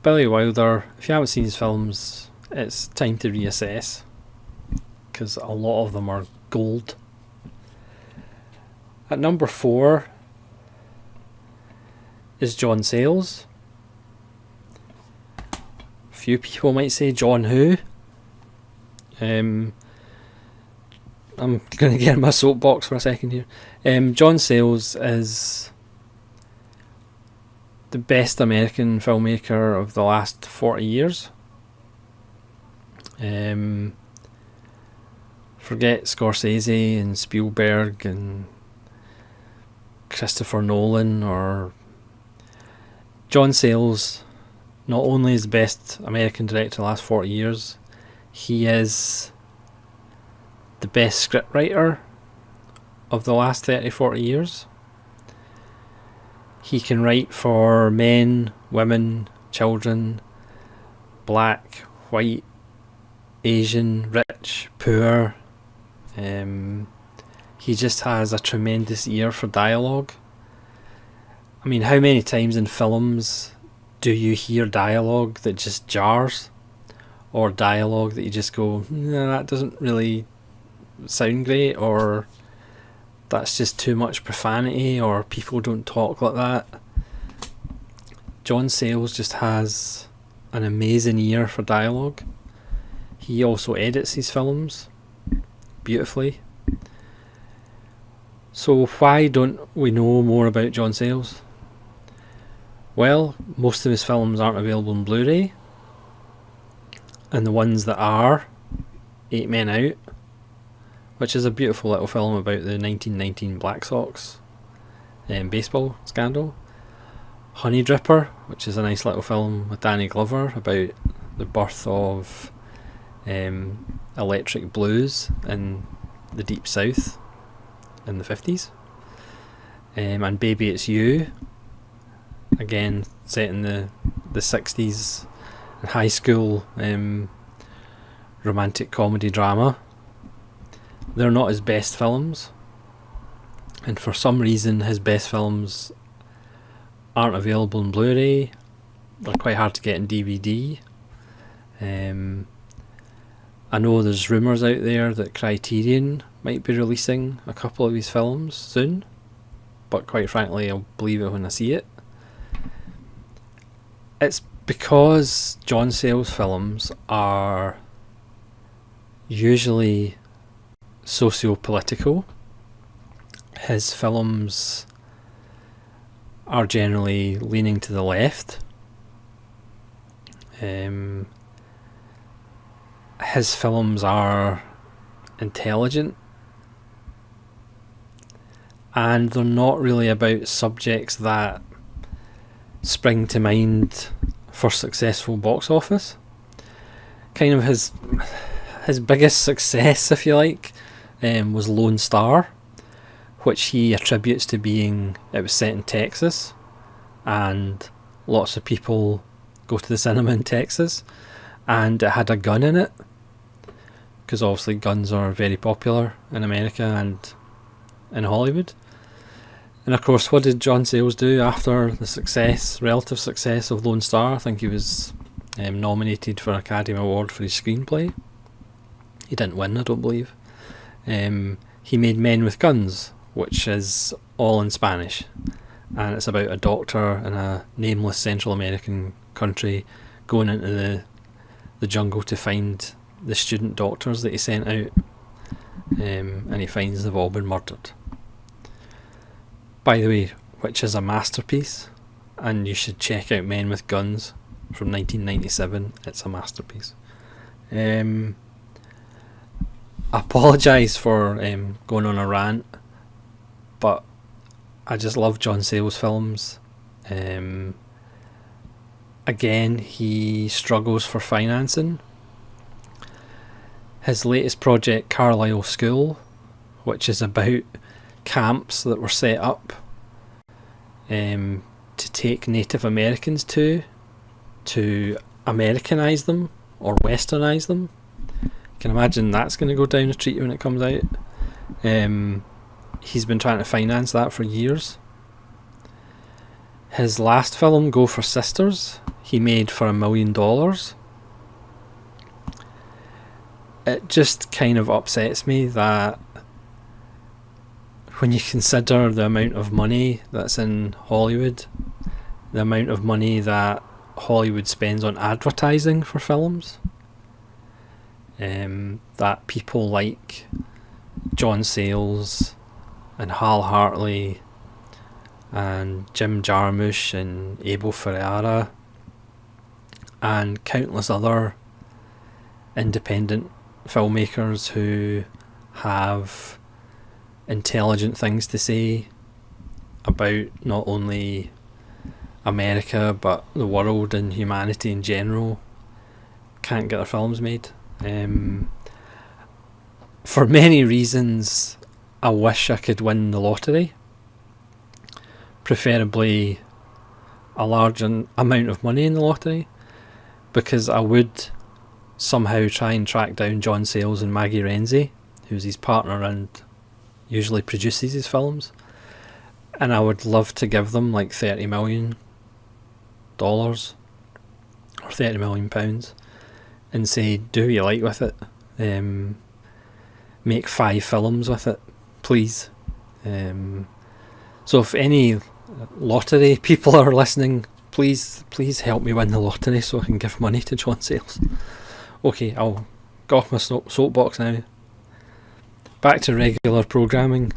Billy Wilder, if you haven't seen his films, it's time to reassess, because a lot of them are gold. At number 4 is John Sayles. Few people might say John who. I'm going to get in my soapbox for a second here. John Sayles is the best American filmmaker of the last 40 years. Forget Scorsese and Spielberg and Christopher Nolan, or John Sayles not only is the best American director of the last 40 years, he is the best scriptwriter of the last 30-40 years. He can write for men, women, children, black, white, Asian, rich, poor. He just has a tremendous ear for dialogue. I mean, how many times in films do you hear dialogue that just jars? Or dialogue that you just go, no, that doesn't really sound great, or that's just too much profanity, or people don't talk like that. John Sayles just has an amazing ear for dialogue. He also edits his films beautifully. So why don't we know more about John Sayles? Well, most of his films aren't available on Blu-ray, and the ones that are, 8 Men Out, which is a beautiful little film about the 1919 Black Sox baseball scandal. Honey Dripper, which is a nice little film with Danny Glover about the birth of electric blues in the Deep South in the 50s. And Baby It's You, again set in the 60s, high school romantic comedy drama. They're not his best films, and for some reason his best films aren't available on Blu-ray. They're quite hard to get in DVD. I know there's rumours out there that Criterion might be releasing a couple of his films soon, but quite frankly I'll believe it when I see it. It's because John Sayles' films are usually socio-political. His films are generally leaning to the left. His films are intelligent, and they're not really about subjects that spring to mind for successful box office. Kind of his biggest success, if you like, was Lone Star, which he attributes to being, it was set in Texas, and lots of people go to the cinema in Texas, and it had a gun in it, because obviously guns are very popular in America, and in Hollywood. And of course, what did John Sayles do after the relative success of Lone Star? I think he was nominated for an Academy Award for his screenplay. He didn't win, I don't believe. He made Men with Guns, which is all in Spanish, and it's about a doctor in a nameless Central American country going into the jungle to find the student doctors that he sent out, and he finds they've all been murdered. By the way, which is a masterpiece, and you should check out Men with Guns from 1997. It's a masterpiece. I apologise for going on a rant, but I just love John Sayles films. Again, he struggles for financing. His latest project, Carlisle School, which is about camps that were set up to take Native Americans to Americanise them or Westernise them. You can imagine that's going to go down a treat when it comes out. He's been trying to finance that for years. His last film, Go for Sisters, he made for $1 million. It just kind of upsets me that when you consider the amount of money that's in Hollywood, the amount of money that Hollywood spends on advertising for films, that people like John Sayles and Tal Hartley and Jim Jarmusch and Abel Ferrara and countless other independent filmmakers who have intelligent things to say about not only America but the world and humanity in general, can't get their films made. For many reasons, I wish I could win the lottery, preferably a large amount of money in the lottery, because I would somehow try and track down John Sayles and Maggie Renzi, who's his partner and usually produces his films, and I would love to give them like $30 million or £30 million and say, do what you like with it, make 5 films with it, please. So if any lottery people are listening, please help me win the lottery so I can give money to John Sayles. Okay, I'll get off my soapbox now. Back to regular programming.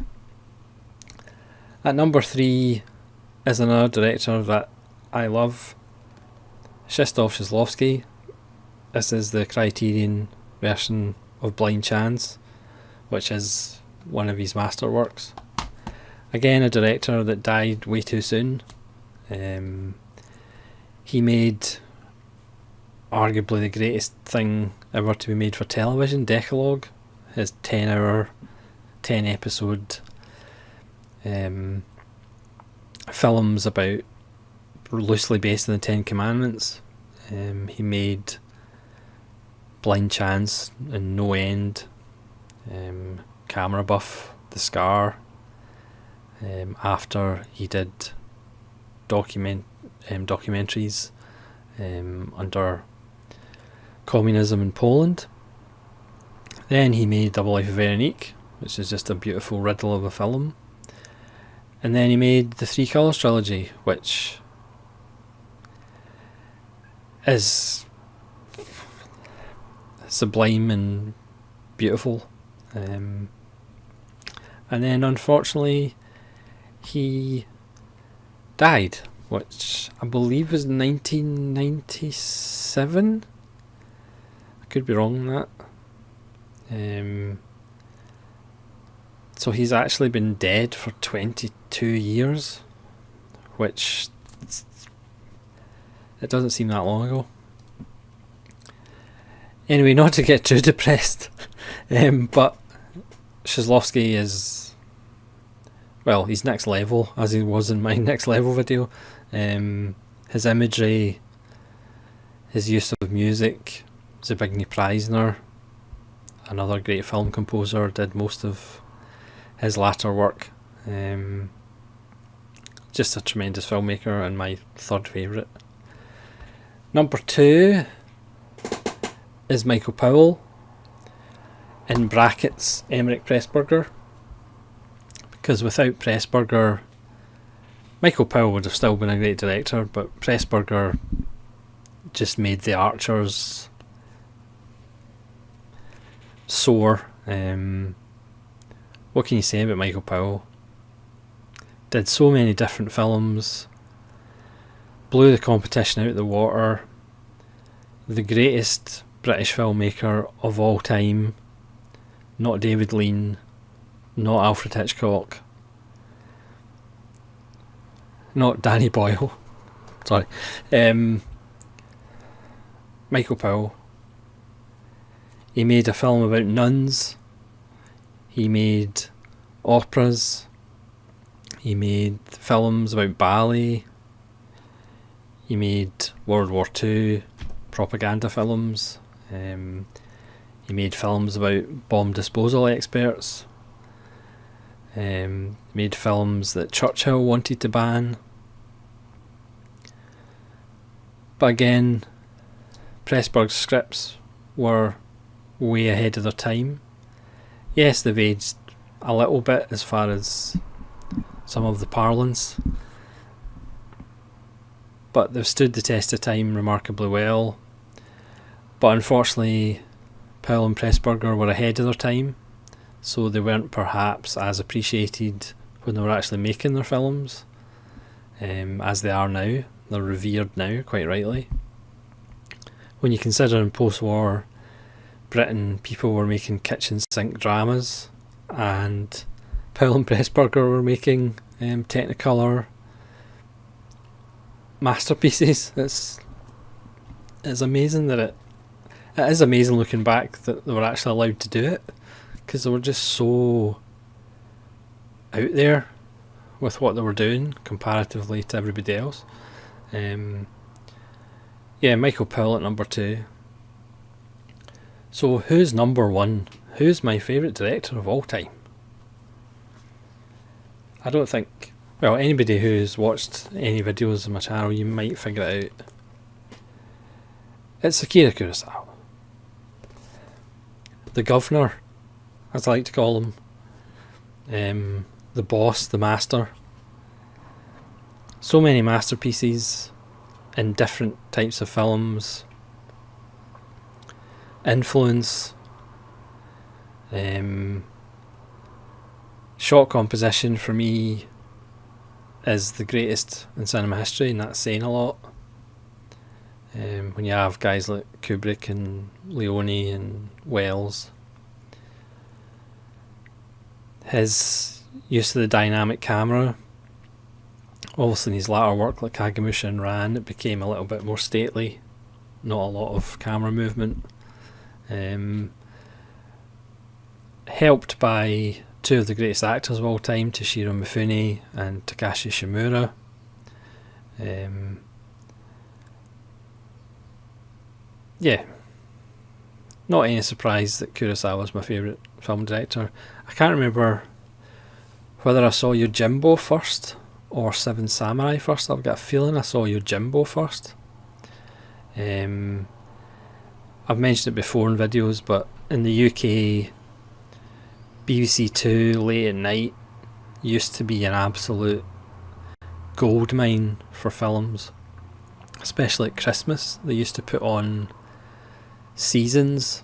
At number 3 is another director that I love, Krzysztof Kieslowski. This is the Criterion version of Blind Chance, which is one of his masterworks. Again, a director that died way too soon. He made arguably the greatest thing ever to be made for television, Decalogue, his 10-hour, 10-episode films about, loosely based on the Ten Commandments. He made Blind Chance and No End, Camera Buff, The Scar, after he did documentaries under communism in Poland. Then he made Double Life of Veronique, which is just a beautiful riddle of a film. And then he made the Three Colours trilogy, which is sublime and beautiful. And then unfortunately he died, which I believe was 1997. I could be wrong on that. So he's actually been dead for 22 years, which it doesn't seem that long ago. Anyway, not to get too depressed, but Kieslowski is, well, he's next level, as he was in my next level video. His imagery, his use of music. Zbigniew Preisner, another great film composer, did most of his latter work. Just a tremendous filmmaker and my third favourite. Number 2 is Michael Powell, in brackets Emmerich Pressburger, because without Pressburger, Michael Powell would have still been a great director, but Pressburger just made The Archers soar. What can you say about Michael Powell? Did so many different films, blew the competition out of the water, the greatest British filmmaker of all time, not David Lean, not Alfred Hitchcock, not Danny Boyle, sorry, Michael Powell. He made a film about nuns, he made operas, he made films about ballet, he made World War II propaganda films, he made films about bomb disposal experts, made films that Churchill wanted to ban. But again, Pressburg's scripts were way ahead of their time. Yes, they've aged a little bit as far as some of the parlance, but they've stood the test of time remarkably well. But unfortunately, Powell and Pressburger were ahead of their time, so they weren't perhaps as appreciated when they were actually making their films as they are now. They're revered now, quite rightly. When you consider in post-war Britain, people were making kitchen sink dramas, and Powell and Pressburger were making Technicolor masterpieces. It's amazing that it is amazing looking back that they were actually allowed to do it, because they were just so out there with what they were doing comparatively to everybody else. Michael Powell at number 2. So who's number 1? Who's my favourite director of all time? I don't think, well, anybody who's watched any videos on my channel, you might figure it out. It's Akira Kurosawa. The Governor, as I like to call him. The boss, the master. So many masterpieces in different types of films. Influence. Shot composition for me is the greatest in cinema history, and that's saying a lot. When you have guys like Kubrick and Leone and Welles, his use of the dynamic camera, obviously in his latter work like Kagemusha and Ran, it became a little bit more stately, not a lot of camera movement. Helped by two of the greatest actors of all time, Toshiro Mifune and Takashi Shimura. Not any surprise that Kurosawa is my favourite film director. I can't remember whether I saw Yojimbo first or Seven Samurai first. I've got a feeling I saw Yojimbo first. I've mentioned it before in videos, but in the UK, BBC Two late at night used to be an absolute goldmine for films, especially at Christmas. They used to put on seasons,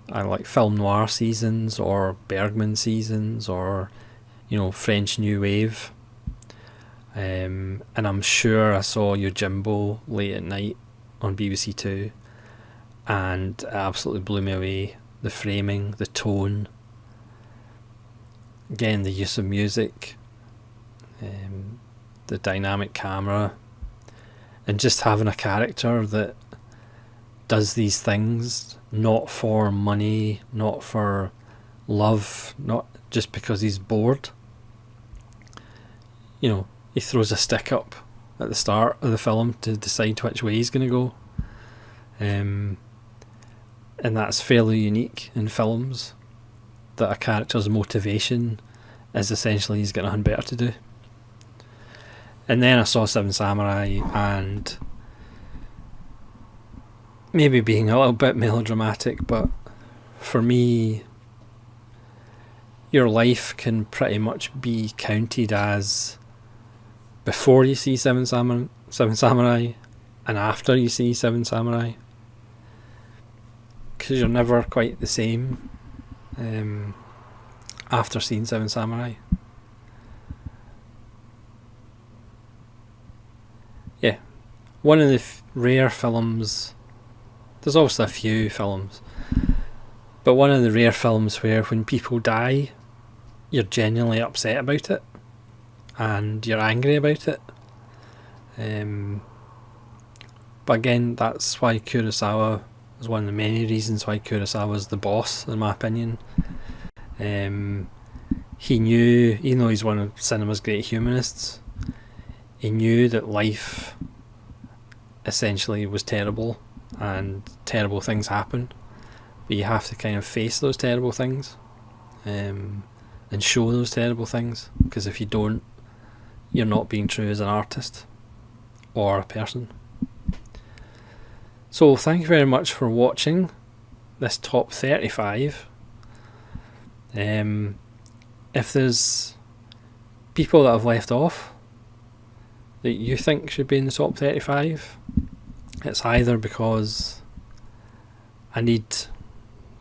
like film noir seasons or Bergman seasons, or French New Wave. And I'm sure I saw Yojimbo late at night on BBC Two, and it absolutely blew me away. The framing, the tone, again the use of music, the dynamic camera, and just having a character that does these things not for money, not for love, not just because he's bored. He throws a stick up at the start of the film to decide which way he's going to go. And that's fairly unique in films, that a character's motivation is essentially he's got nothing better to do. And then I saw Seven Samurai, and maybe being a little bit melodramatic, but for me, your life can pretty much be counted as before you see Seven Samurai and after you see Seven Samurai, because you're never quite the same after seeing Seven Samurai. Yeah, one of the rare films, there's also a few films, but one of the rare films where when people die, you're genuinely upset about it and you're angry about it. But again, that's why Kurosawa is one of the many reasons why Kurosawa is the boss, in my opinion. He knew, even though he's one of cinema's great humanists, he knew that life essentially was terrible and terrible things happen, but you have to kind of face those terrible things and show those terrible things, because if you don't, you're not being true as an artist or a person. So thank you very much for watching this top 35. If there's people that I've left off that you think should be in the top 35, it's either because I need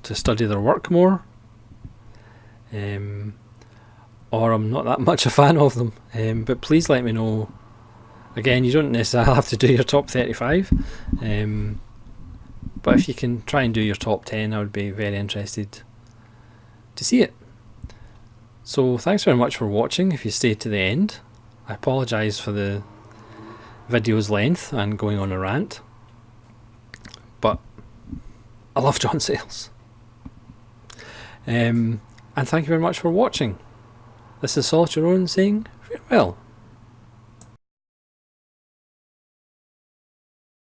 to study their work more, or I'm not that much a fan of them. But please let me know. Again, you don't necessarily have to do your top 35, but if you can try and do your top 10, I would be very interested to see it. So thanks very much for watching if you stayed to the end. I apologise for the video's length and going on a rant, but I love John Sayles. And thank you very much for watching. This is Solitary Ronan saying farewell.